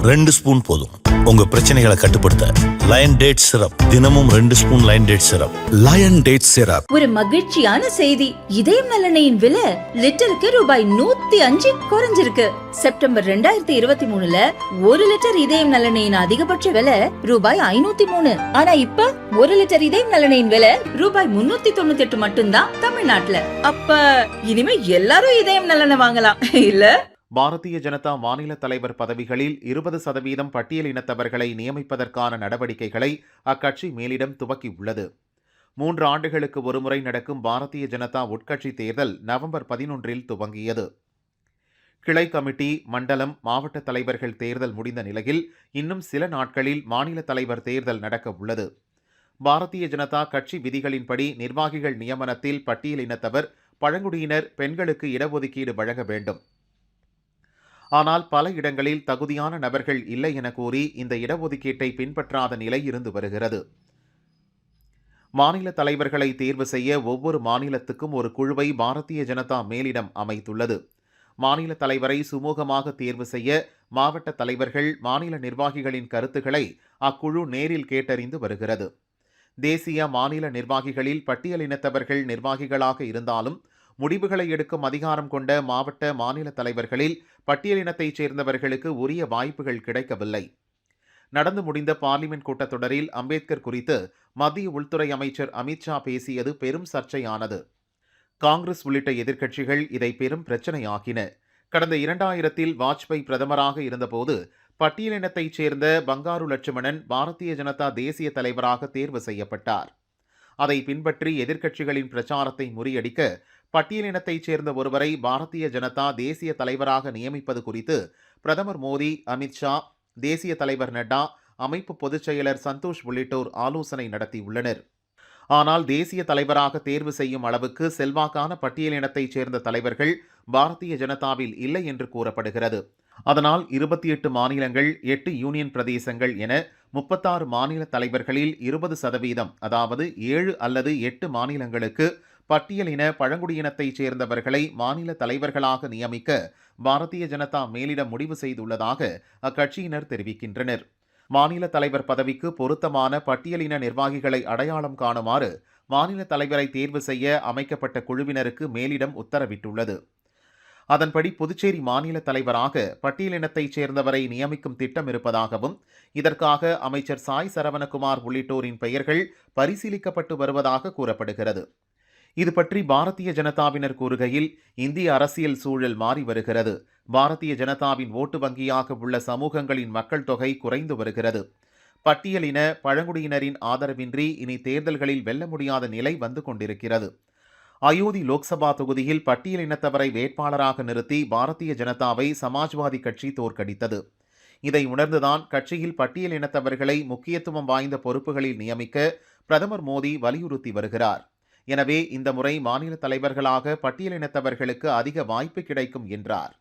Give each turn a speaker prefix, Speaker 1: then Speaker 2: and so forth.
Speaker 1: 2 spoon போதும் உங்க பிரச்சனைகளை கட்டுப்படுத்த. லயன் டேட் சிரப், தினமும் 2 spoon Lion date syrup.
Speaker 2: Lion date syrup.
Speaker 3: ஒரு மகிழ்ச்சியான செய்தி. இதயம் நலனையின் விலை லிட்டருக்கு ரூபாய் 105 குறைஞ்சிருக்கு. செப்டம்பர் 2023ல 1 லிட்டர் இதயம் நலனையின் அதிகபட்ச விலை ரூபாய் 503. ஆனா இப்ப 1 லிட்டர் இதயம் நலனையின் விலை ரூபாய் 398 மட்டும்தான் தமிழ்நாட்டுல. அப்ப இனிமே எல்லாரும் இதயம் நலனை வாங்கலாம் இல்ல?
Speaker 4: பாரதிய ஜனதா மாநில தலைவர் பதவிகளில் 20% பட்டியல் இனத்தவர்களை நியமிப்பதற்கான நடவடிக்கைகளை அக்கட்சி மேலிடம் துவக்கியுள்ளது. 3 ஆண்டுகளுக்கு ஒருமுறை நடக்கும் பாரதிய ஜனதா உட்கட்சி தேர்தல் நவம்பர் 11 துவங்கியது. கிளை கமிட்டி, மண்டலம், மாவட்ட தலைவர்கள் தேர்தல் முடிந்த நிலையில் இன்னும் சில நாட்களில் மாநில தலைவர் தேர்தல் நடக்க உள்ளது. பாரதிய ஜனதா கட்சி விதிகளின்படி நிர்வாகிகள் நியமனத்தில் பட்டியல் இனத்தவர், பழங்குடியினர், பெண்களுக்கு இடஒதுக்கீடு வழங்க வேண்டும். ஆனால் பல இடங்களில் தகுதியான நபர்கள் இல்லை என கூறி இந்த இடஒதுக்கீட்டை பின்பற்றாத நிலை இருந்து வருகிறது. மாநில தலைவர்களை தேர்வு செய்ய ஒவ்வொரு மாநிலத்துக்கும் ஒரு குழுவை பாரதிய ஜனதா மேலிடம் அமைத்துள்ளது. மாநில தலைவரை சுமூகமாக தேர்வு செய்ய மாவட்ட தலைவர்கள், மாநில நிர்வாகிகளின் கருத்துக்களை அக்குழு நேரில் கேட்டறிந்து வருகிறது. தேசிய, மாநில நிர்வாகிகளில் பட்டியலினத்தவர்கள் நிர்வாகிகளாக இருந்தாலும் முடிவுகளை எடுக்கும் அதிகாரம் கொண்ட மாவட்ட, மாநில தலைவர்களில் பட்டியலினத்தைச் சேர்ந்தவர்களுக்கு உரிய வாய்ப்புகள் கிடைக்கவில்லை. நடந்து முடிந்த பார்லிமென்ட் கூட்டத்தொடரில் அம்பேத்கர் குறித்து மத்திய உள்துறை அமைச்சர் அமித்ஷா பேசியது பெரும் சர்ச்சையானது. காங்கிரஸ் உள்ளிட்ட எதிர்க்கட்சிகள் இதை பெரும் பிரச்சனையாக்கின. கடந்த 2000 வாஜ்பாய் பிரதமராக இருந்தபோது பட்டியலினத்தைச் சேர்ந்த பங்காரு லட்சுமணன் பாரதிய ஜனதா தேசிய தலைவராக தேர்வு செய்யப்பட்டார். அதை பின்பற்றி எதிர்க்கட்சிகளின் பிரச்சாரத்தை முறியடிக்க பட்டியலினத்தைச் சேர்ந்த ஒருவரை பாரதிய ஜனதா தேசிய தலைவராக நியமிப்பது குறித்து பிரதமர் மோடி, அமித்ஷா, தேசிய தலைவர் நட்டா, அமைப்பு பொதுச் செயலர் சந்தோஷ் உள்ளிட்டோர் ஆலோசனை நடத்தியுள்ளனர். ஆனால் தேசிய தலைவராக தேர்வு செய்யும் அளவுக்கு செல்வாக்கான பட்டியலினத்தைச் சேர்ந்த தலைவர்கள் பாரதிய ஜனதாவில் இல்லை என்று கூறப்படுகிறது. அதனால் 28 மாநிலங்கள், 8 யூனியன் பிரதேசங்கள் என 36 மாநில தலைவர்களில் 20%, அதாவது 7 அல்லது 8 மாநிலங்களுக்கு பட்டியலின, பழங்குடியினத்தைச் சேர்ந்தவர்களை மாநில தலைவர்களாக நியமிக்க பாரதிய ஜனதா மேலிடம் முடிவு செய்துள்ளதாக அக்கட்சியினர் தெரிவிக்கின்றனர். மாநில தலைவர் பதவிக்கு பொருத்தமான பட்டியலின நிர்வாகிகளை அடையாளம் காணுமாறு மாநில தலைவரை தேர்வு செய்ய அமைக்கப்பட்ட குழுவினருக்கு மேலிடம் உத்தரவிட்டுள்ளது. அதன்படி புதுச்சேரி மாநில தலைவராக பட்டியலினத்தைச் சேர்ந்தவரை நியமிக்கும் திட்டம் இருப்பதாகவும், இதற்காக அமைச்சர் சாய் சரவணகுமார் உள்ளிட்டோரின் பெயர்கள் பரிசீலிக்கப்பட்டு வருவதாக கூறப்படுகிறது. இது பற்றி பாரதிய ஜனதாவினர் கூறுகையில், இந்திய அரசியல் சூழல் மாறி வருகிறது. பாரதிய ஜனதாவின் ஓட்டு வங்கியாக உள்ள சமூகங்களின் மக்கள் தொகை குறைந்து வருகிறது. பட்டியலின, பழங்குடியினரின் ஆதரவின்றி இனி தேர்தல்களில் வெல்ல முடியாத நிலை வந்து கொண்டிருக்கிறது. அயோத்தி லோக்சபா தொகுதியில் பட்டியலினத்தவரை வேட்பாளராக நிறுத்தி பாரதிய ஜனதாவை சமாஜ்வாதி கட்சி தோற்கடித்தது. இதை உணர்ந்துதான் கட்சியில் பட்டியலினத்தவர்களை முக்கியத்துவம் வாய்ந்த பொறுப்புகளில் நியமிக்க பிரதமர் மோடி வலியுறுத்தி வருகிறார். எனவே இந்த முறை மாநில தலைவர்களாக பட்டியலினத்தவர்களுக்கு அதிக வாய்ப்பு கிடைக்கும் என்றார்.